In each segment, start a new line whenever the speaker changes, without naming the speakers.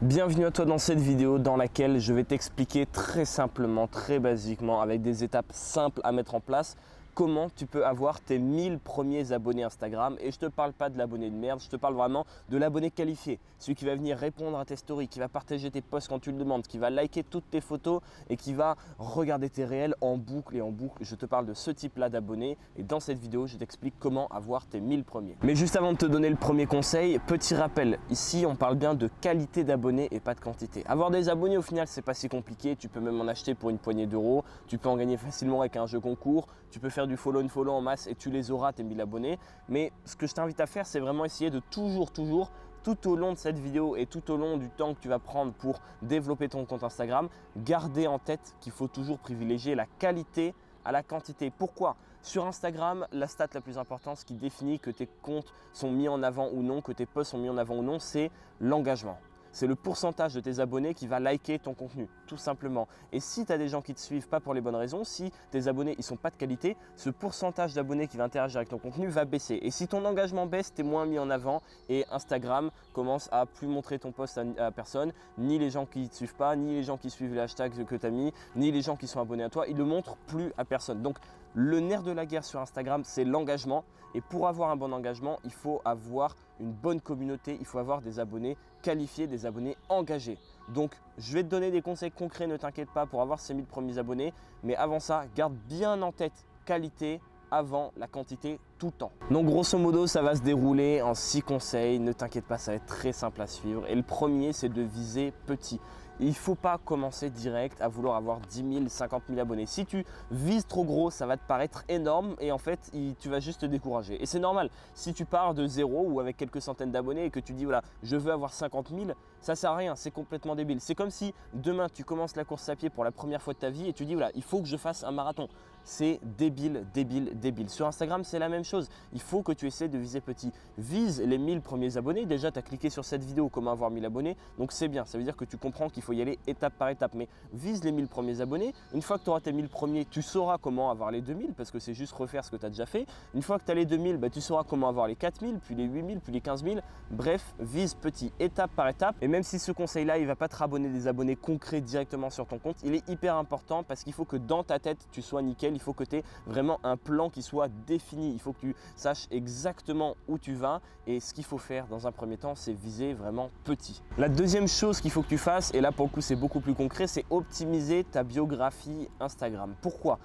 Bienvenue à toi dans cette vidéo dans laquelle je vais t'expliquer très simplement, très basiquement, avec des étapes simples à mettre en place, comment tu peux avoir tes 1000 premiers abonnés Instagram. Et je te parle pas de l'abonné de merde, je te parle vraiment de l'abonné qualifié. Celui qui va venir répondre à tes stories, qui va partager tes posts quand tu le demandes, qui va liker toutes tes photos et qui va regarder tes réels en boucle et en boucle. Je te parle de ce type-là d'abonnés et dans cette vidéo, je t'explique comment avoir tes 1000 premiers. Mais juste avant de te donner le premier conseil, petit rappel, ici on parle bien de qualité d'abonnés et pas de quantité. Avoir des abonnés au final, c'est pas si compliqué, tu peux même en acheter pour une poignée d'euros, tu peux en gagner facilement avec un jeu concours, tu peux faire du follow and follow en masse et tu les auras tes 1000 abonnés. Mais ce que je t'invite à faire, c'est vraiment essayer de toujours tout au long de cette vidéo et tout au long du temps que tu vas prendre pour développer ton compte Instagram, garder en tête qu'il faut toujours privilégier la qualité à la quantité. Pourquoi? Sur Instagram, la stat la plus importante, ce qui définit que tes comptes sont mis en avant ou non, que tes posts sont mis en avant ou non, c'est l'engagement. C'est le pourcentage de tes abonnés qui va liker ton contenu, tout simplement. Et si tu as des gens qui ne te suivent pas pour les bonnes raisons, si tes abonnés ne sont pas de qualité, ce pourcentage d'abonnés qui va interagir avec ton contenu va baisser. Et si ton engagement baisse, tu es moins mis en avant et Instagram commence à plus montrer ton post à personne, ni les gens qui ne te suivent pas, ni les gens qui suivent les hashtags que tu as mis, ni les gens qui sont abonnés à toi, ils ne le montrent plus à personne. Donc, le nerf de la guerre sur Instagram, c'est l'engagement. Et pour avoir un bon engagement, il faut avoir une bonne communauté, il faut avoir des abonnés qualifiés, des abonnés engagés. Donc, je vais te donner des conseils concrets, ne t'inquiète pas, pour avoir ces 1000 premiers abonnés. Mais avant ça, garde bien en tête qualité avant la quantité tout le temps. Donc grosso modo, ça va se dérouler en 6 conseils. Ne t'inquiète pas, ça va être très simple à suivre. Et le premier, c'est de viser petit. Il ne faut pas commencer direct à vouloir avoir 10 000, 50 000 abonnés. Si tu vises trop gros, ça va te paraître énorme et en fait, tu vas juste te décourager. Et c'est normal. Si tu pars de zéro ou avec quelques centaines d'abonnés et que tu dis voilà, je veux avoir 50 000, ça sert à rien. C'est complètement débile. C'est comme si demain, tu commences la course à pied pour la première fois de ta vie et tu dis voilà, il faut que je fasse un marathon. C'est débile, débile, débile. Sur Instagram, c'est la même chose. Il faut que tu essaies de viser petit. Vise les 1000 premiers abonnés. Déjà, tu as cliqué sur cette vidéo, comment avoir 1000 abonnés. Donc, c'est bien. Ça veut dire que tu comprends qu'il faut y aller étape par étape. Mais vise les 1000 premiers abonnés. Une fois que tu auras tes 1000 premiers, tu sauras comment avoir les 2000 parce que c'est juste refaire ce que tu as déjà fait. Une fois que tu as les 2000, tu sauras comment avoir les 4000, puis les 8000, puis les 15 000. Bref, vise petit, étape par étape. Et même si ce conseil-là, il ne va pas te rabonner des abonnés concrets directement sur ton compte, il est hyper important parce qu'il faut que dans ta tête, tu sois nickel. Il faut que tu aies vraiment un plan qui soit défini. Il faut que tu saches exactement où tu vas et ce qu'il faut faire dans un premier temps, c'est viser vraiment petit. La deuxième chose qu'il faut que tu fasses, et là pour le coup c'est beaucoup plus concret, c'est optimiser ta biographie Instagram. Pourquoi?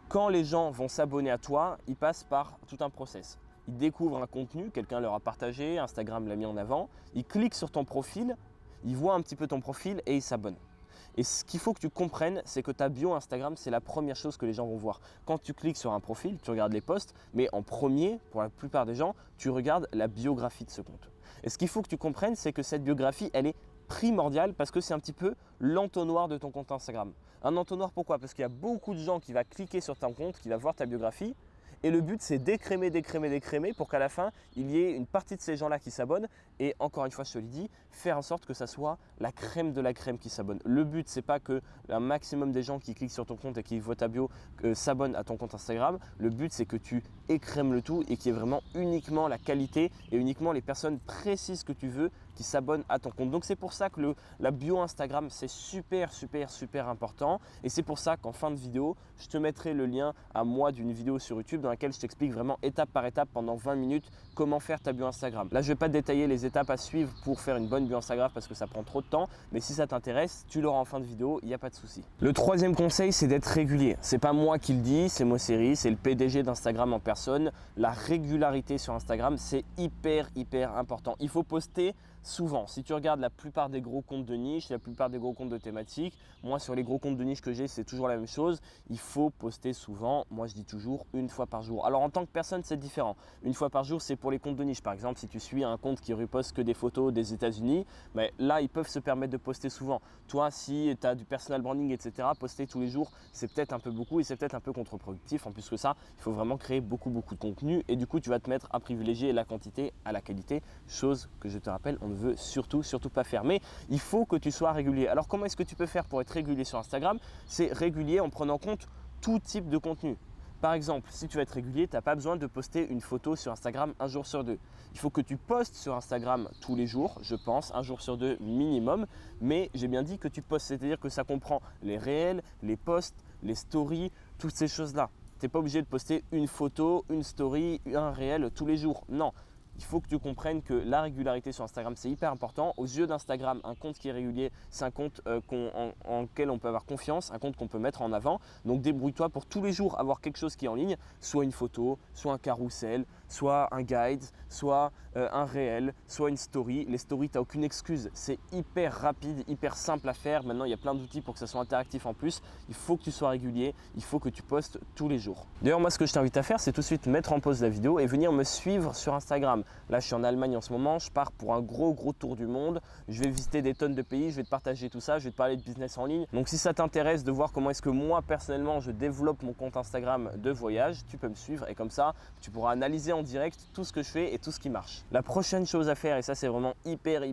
Quand les gens vont s'abonner à toi, ils passent par tout un process. Ils découvrent un contenu, quelqu'un leur a partagé, Instagram l'a mis en avant, ils cliquent sur ton profil, ils voient un petit peu ton profil et ils s'abonnent. Et ce qu'il faut que tu comprennes, c'est que ta bio Instagram, c'est la première chose que les gens vont voir. Quand tu cliques sur un profil, tu regardes les posts, mais en premier, pour la plupart des gens, tu regardes la biographie de ce compte. Et ce qu'il faut que tu comprennes, c'est que cette biographie, elle est primordiale parce que c'est un petit peu l'entonnoir de ton compte Instagram. Un entonnoir, pourquoi? Parce qu'il y a beaucoup de gens qui vont cliquer sur ton compte, qui vont voir ta biographie. Et le but, c'est d'écrémer pour qu'à la fin, il y ait une partie de ces gens-là qui s'abonnent. Et encore une fois, je te le dis, faire en sorte que ça soit la crème de la crème qui s'abonne. Le but, c'est pas que un maximum des gens qui cliquent sur ton compte et qui voient ta bio s'abonnent à ton compte Instagram. Le but, c'est que tu écrèmes le tout et qu'il y ait vraiment uniquement la qualité et uniquement les personnes précises que tu veux qui s'abonnent à ton compte. Donc, c'est pour ça que la bio Instagram, c'est super important. Et c'est pour ça qu'en fin de vidéo, je te mettrai le lien à moi d'une vidéo sur YouTube dans laquelle je t'explique vraiment étape par étape pendant 20 minutes comment faire ta bio Instagram. Là, je ne vais pas te détailler les étapes à suivre pour faire une bonne bio Instagram parce que ça prend trop de temps. Mais si ça t'intéresse, tu l'auras en fin de vidéo, il n'y a pas de souci. Le troisième conseil, c'est d'être régulier. C'est pas moi qui le dis, c'est Mosseri, c'est le PDG d'Instagram en personne. La régularité sur Instagram, c'est hyper important. Il faut poster souvent. Si tu regardes la plupart des gros comptes de niche, la plupart des gros comptes de thématiques, moi sur les gros comptes de niche que j'ai, c'est toujours la même chose. Il faut poster souvent. Moi, je dis toujours une fois par jour. Alors en tant que personne, c'est différent. Une fois par jour, c'est pour les comptes de niche. Par exemple, si tu suis un compte qui reposte que des photos des États-Unis, mais là, ils peuvent se permettre de poster souvent. Toi, si tu as du personal branding, etc., poster tous les jours, c'est peut-être un peu beaucoup et c'est peut-être un peu contre-productif. En plus que ça, il faut vraiment créer beaucoup de contenu et du coup, tu vas te mettre à privilégier la quantité à la qualité, chose que je te rappelle, on ne veut surtout pas faire. Mais il faut que tu sois régulier. Alors, comment est-ce que tu peux faire pour être régulier sur Instagram? C'est régulier en prenant en compte tout type de contenu. Par exemple, si tu veux être régulier, tu n'as pas besoin de poster une photo sur Instagram un jour sur deux. Il faut que tu postes sur Instagram tous les jours, je pense, un jour sur deux minimum. Mais j'ai bien dit que tu postes, c'est-à-dire que ça comprend les réels, les posts, les stories, toutes ces choses-là. Tu n'es pas obligé de poster une photo, une story, un réel tous les jours. Non. Il faut que tu comprennes que la régularité sur Instagram, c'est hyper important. Aux yeux d'Instagram, un compte qui est régulier, c'est un compte en lequel on peut avoir confiance, un compte qu'on peut mettre en avant. Donc débrouille-toi pour tous les jours avoir quelque chose qui est en ligne, soit une photo, soit un carrousel, soit un guide, soit un réel, soit une story. Les stories, tu n'as aucune excuse. C'est hyper rapide, hyper simple à faire. Maintenant, il y a plein d'outils pour que ça soit interactif en plus. Il faut que tu sois régulier, il faut que tu postes tous les jours. D'ailleurs, moi, ce que je t'invite à faire, c'est tout de suite mettre en pause la vidéo et venir me suivre sur Instagram. Là, je suis en Allemagne en ce moment, je pars pour un gros tour du monde. Je vais visiter des tonnes de pays, je vais te partager tout ça, je vais te parler de business en ligne. Donc, si ça t'intéresse de voir comment est-ce que moi, personnellement, je développe mon compte Instagram de voyage, tu peux me suivre et comme ça, tu pourras analyser en direct tout ce que je fais et tout ce qui marche. La prochaine chose à faire, et ça, c'est vraiment hyper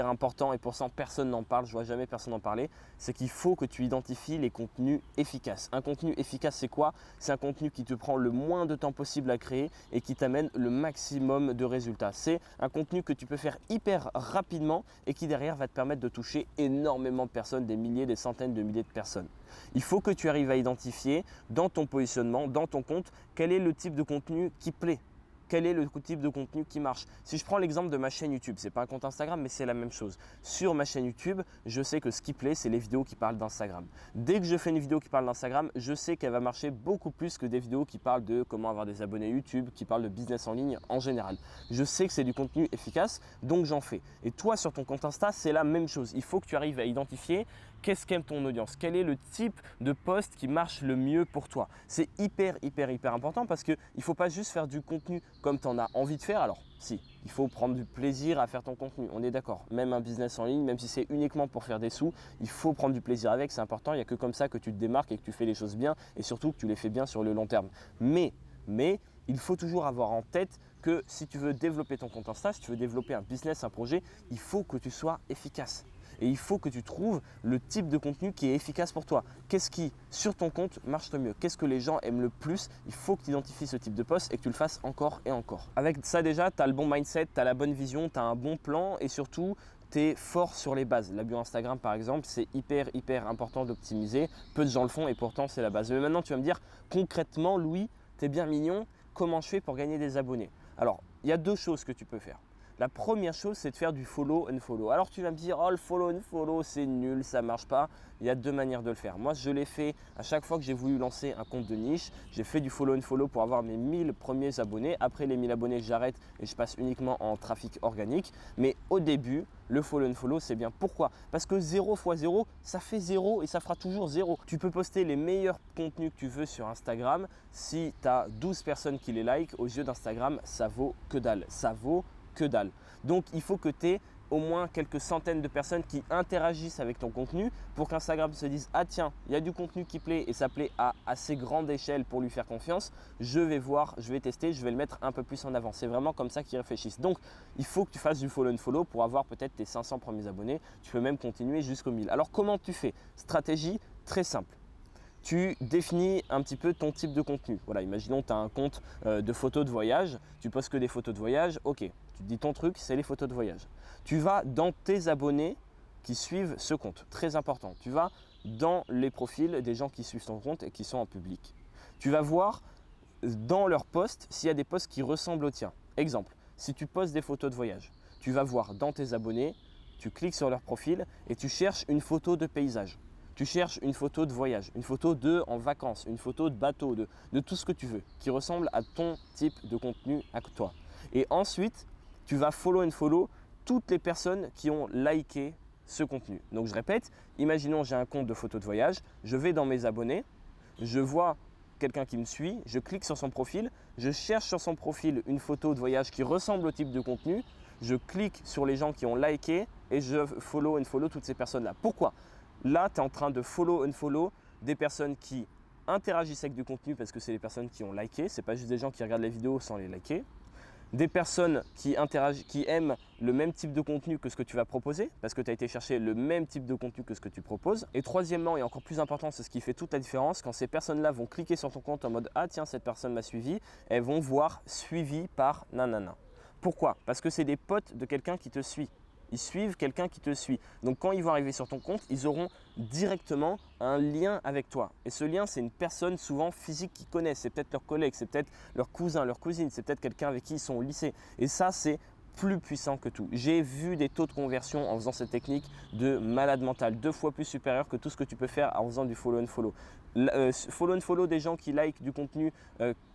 important et pour ça, personne n'en parle, je vois jamais personne en parler, c'est qu'il faut que tu identifies les contenus efficaces. Un contenu efficace, c'est quoi? C'est un contenu qui te prend le moins de temps possible à créer et qui t'amène le maximum de résultats. C'est un contenu que tu peux faire hyper rapidement et qui derrière va te permettre de toucher énormément de personnes, des milliers, des centaines de milliers de personnes. Il faut que tu arrives à identifier dans ton positionnement, dans ton compte, quel est le type de contenu qui plaît. Quel est le type de contenu qui marche? Si je prends l'exemple de ma chaîne YouTube, ce n'est pas un compte Instagram, mais c'est la même chose. Sur ma chaîne YouTube, je sais que ce qui plaît, c'est les vidéos qui parlent d'Instagram. Dès que je fais une vidéo qui parle d'Instagram, je sais qu'elle va marcher beaucoup plus que des vidéos qui parlent de comment avoir des abonnés YouTube, qui parlent de business en ligne en général. Je sais que c'est du contenu efficace, donc j'en fais. Et toi, sur ton compte Insta, c'est la même chose. Il faut que tu arrives à identifier qu'est-ce qu'aime ton audience, quel est le type de post qui marche le mieux pour toi. C'est hyper important parce qu'il ne faut pas juste faire du contenu comme tu en as envie de faire. Alors si, il faut prendre du plaisir à faire ton contenu, on est d'accord. Même un business en ligne, même si c'est uniquement pour faire des sous, il faut prendre du plaisir avec, c'est important. Il n'y a que comme ça que tu te démarques et que tu fais les choses bien et surtout que tu les fais bien sur le long terme. Mais il faut toujours avoir en tête que si tu veux développer ton compte Insta, si tu veux développer un business, un projet, il faut que tu sois efficace. Et il faut que tu trouves le type de contenu qui est efficace pour toi. Qu'est-ce qui, sur ton compte, marche le mieux? Qu'est-ce que les gens aiment le plus? Il faut que tu identifies ce type de post et que tu le fasses encore et encore. Avec ça déjà, tu as le bon mindset, tu as la bonne vision, tu as un bon plan et surtout, tu es fort sur les bases. La bio Instagram par exemple, c'est hyper important d'optimiser. Peu de gens le font et pourtant c'est la base. Mais maintenant, tu vas me dire concrètement, Louis, tu es bien mignon, comment je fais pour gagner des abonnés? Alors, il y a deux choses que tu peux faire. La première chose, c'est de faire du follow and follow. Alors tu vas me dire, oh le follow and follow, c'est nul, ça ne marche pas. Il y a deux manières de le faire. Moi, je l'ai fait à chaque fois que j'ai voulu lancer un compte de niche. J'ai fait du follow and follow pour avoir mes 1000 premiers abonnés. Après les 1000 abonnés, j'arrête et je passe uniquement en trafic organique. Mais au début, le follow and follow, c'est bien. Pourquoi? Parce que 0 fois 0, ça fait 0 et ça fera toujours 0. Tu peux poster les meilleurs contenus que tu veux sur Instagram. Si tu as 12 personnes qui les like, aux yeux d'Instagram, ça vaut que dalle. Ça vaut que dalle. Donc, il faut que tu aies au moins quelques centaines de personnes qui interagissent avec ton contenu pour qu'Instagram se dise « Ah tiens, il y a du contenu qui plaît et ça plaît à assez grande échelle pour lui faire confiance. Je vais voir, je vais tester, je vais le mettre un peu plus en avant. » C'est vraiment comme ça qu'ils réfléchissent. Donc, il faut que tu fasses du follow and follow pour avoir peut-être tes 500 premiers abonnés. Tu peux même continuer jusqu'aux 1000. Alors, comment tu fais? Stratégie très simple. Tu définis un petit peu ton type de contenu. Voilà, imaginons que tu as un compte de photos de voyage, tu postes que des photos de voyage, ok, tu te dis ton truc, c'est les photos de voyage. Tu vas dans tes abonnés qui suivent ce compte, très important. Tu vas dans les profils des gens qui suivent ton compte et qui sont en public. Tu vas voir dans leurs posts s'il y a des posts qui ressemblent aux tiens. Exemple, si tu postes des photos de voyage, tu vas voir dans tes abonnés, tu cliques sur leur profil et tu cherches une photo de paysage. Tu cherches une photo de voyage, une photo de en vacances, une photo de bateau, de tout ce que tu veux, qui ressemble à ton type de contenu à toi. Et ensuite, tu vas follow and follow toutes les personnes qui ont liké ce contenu. Donc je répète, imaginons j'ai un compte de photos de voyage, je vais dans mes abonnés, je vois quelqu'un qui me suit, je clique sur son profil, je cherche sur son profil une photo de voyage qui ressemble au type de contenu, je clique sur les gens qui ont liké et je follow and follow toutes ces personnes-là. Pourquoi? Là, tu es en train de follow and follow des personnes qui interagissent avec du contenu parce que c'est les personnes qui ont liké. Ce n'est pas juste des gens qui regardent les vidéos sans les liker. des personnes qui aiment le même type de contenu que ce que tu vas proposer, parce que tu as été chercher le même type de contenu que ce que tu proposes. Et troisièmement, et encore plus important, c'est ce qui fait toute la différence, quand ces personnes-là vont cliquer sur ton compte en mode « Ah tiens, cette personne m'a suivi », elles vont voir « suivi par nanana ». Pourquoi? Parce que c'est des potes de quelqu'un qui te suit. Ils suivent quelqu'un qui te suit. Donc quand ils vont arriver sur ton compte, ils auront directement un lien avec toi. Et ce lien, c'est une personne souvent physique qu'ils connaissent. C'est peut-être leur collègue, c'est peut-être leur cousin, leur cousine, c'est peut-être quelqu'un avec qui ils sont au lycée. Et ça, c'est plus puissant que tout. J'ai vu des taux de conversion en faisant cette technique de malade mental, 2 fois plus supérieur que tout ce que tu peux faire en faisant du follow and follow. Follow and follow des gens qui like du contenu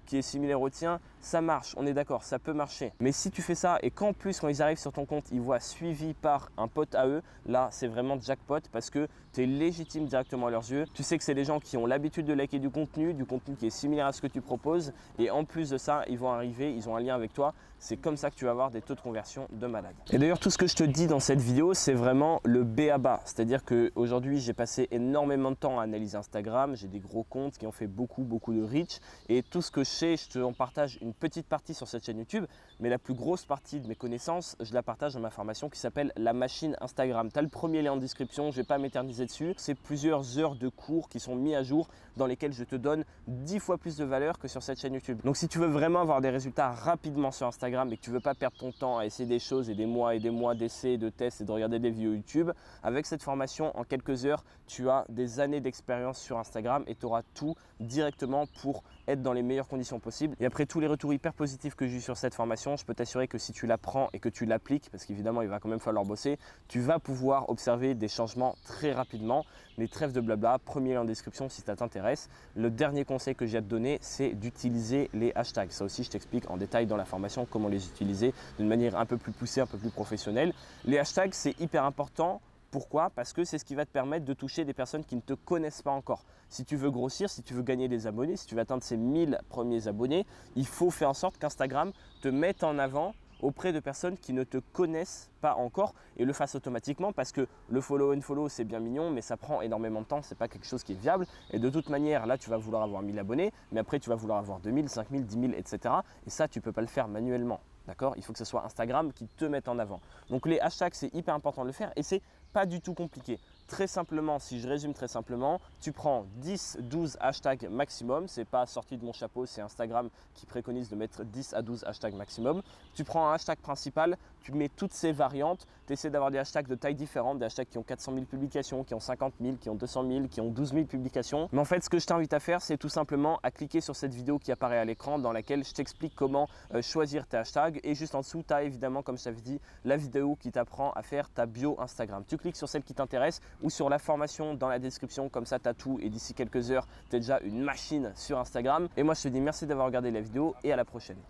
qui est similaire au tien, ça marche, on est d'accord, ça peut marcher. Mais si tu fais ça et qu'en plus quand ils arrivent sur ton compte, ils voient suivi par un pote à eux, là c'est vraiment jackpot parce que tu es légitime directement à leurs yeux. Tu sais que c'est des gens qui ont l'habitude de liker du contenu qui est similaire à ce que tu proposes et en plus de ça, ils vont arriver, ils ont un lien avec toi. C'est comme ça que tu vas avoir des taux de conversion de malade. Et d'ailleurs, tout ce que je te dis dans cette vidéo, c'est vraiment le B à bas. C'est-à-dire qu'aujourd'hui, j'ai passé énormément de temps à analyser Instagram. J'ai des gros comptes qui ont fait beaucoup de reach. Et tout ce que je sais, je te en partage une petite partie sur cette chaîne YouTube. Mais la plus grosse partie de mes connaissances, je la partage dans ma formation qui s'appelle La Machine Instagram. Tu as le premier lien en description, je ne vais pas m'éterniser dessus. C'est plusieurs heures de cours qui sont mis à jour dans lesquels je te donne 10 fois plus de valeur que sur cette chaîne YouTube. Donc si tu veux vraiment avoir des résultats rapidement sur Instagram et que tu ne veux pas perdre ton temps à essayer des choses et des mois d'essais, de tests et de regarder des vidéos YouTube, avec cette formation, en quelques heures, tu as des années d'expérience sur Instagram et tu auras tout directement pour être dans les meilleures conditions possibles. Et après tous les retours hyper positifs que j'ai eu sur cette formation, je peux t'assurer que si tu la prends et que tu l'appliques, parce qu'évidemment il va quand même falloir bosser, tu vas pouvoir observer des changements très rapidement. Mais trêve de blabla, premier lien en description si ça t'intéresse. Le dernier conseil que j'ai à te donner, c'est d'utiliser les hashtags. Ça aussi, je t'explique en détail dans la formation comment les utiliser d'une manière un peu plus poussée, un peu plus professionnelle. Les hashtags, c'est hyper important. Pourquoi? Parce que c'est ce qui va te permettre de toucher des personnes qui ne te connaissent pas encore. Si tu veux grossir, si tu veux gagner des abonnés, si tu veux atteindre ces 1000 premiers abonnés, il faut faire en sorte qu'Instagram te mette en avant auprès de personnes qui ne te connaissent pas encore et le fasse automatiquement parce que le follow and follow c'est bien mignon mais ça prend énormément de temps, c'est pas quelque chose qui est viable et de toute manière là tu vas vouloir avoir 1000 abonnés mais après tu vas vouloir avoir 2000, 5000, 10 000 etc. Et ça tu peux pas le faire manuellement. D'accord? Il faut que ce soit Instagram qui te mette en avant. Donc les hashtags, c'est hyper important de le faire et c'est pas du tout compliqué. Très simplement, si je résume très simplement, tu prends 10-12 hashtags maximum. C'est pas sorti de mon chapeau, c'est Instagram qui préconise de mettre 10 à 12 hashtags maximum. Tu prends un hashtag principal, tu mets toutes ces variantes, tu essaies d'avoir des hashtags de taille différente, des hashtags qui ont 400 000 publications, qui ont 50 000, qui ont 200 000, qui ont 12 000 publications. Mais en fait, ce que je t'invite à faire, c'est tout simplement à cliquer sur cette vidéo qui apparaît à l'écran dans laquelle je t'explique comment choisir tes hashtags. Et juste en dessous, tu as évidemment, comme je t'avais dit, la vidéo qui t'apprend à faire ta bio Instagram. Tu cliques sur celle qui t'intéresse ou sur la formation dans la description, comme ça tu as tout et d'ici quelques heures, tu es déjà une machine sur Instagram. Et moi, je te dis merci d'avoir regardé la vidéo et à la prochaine.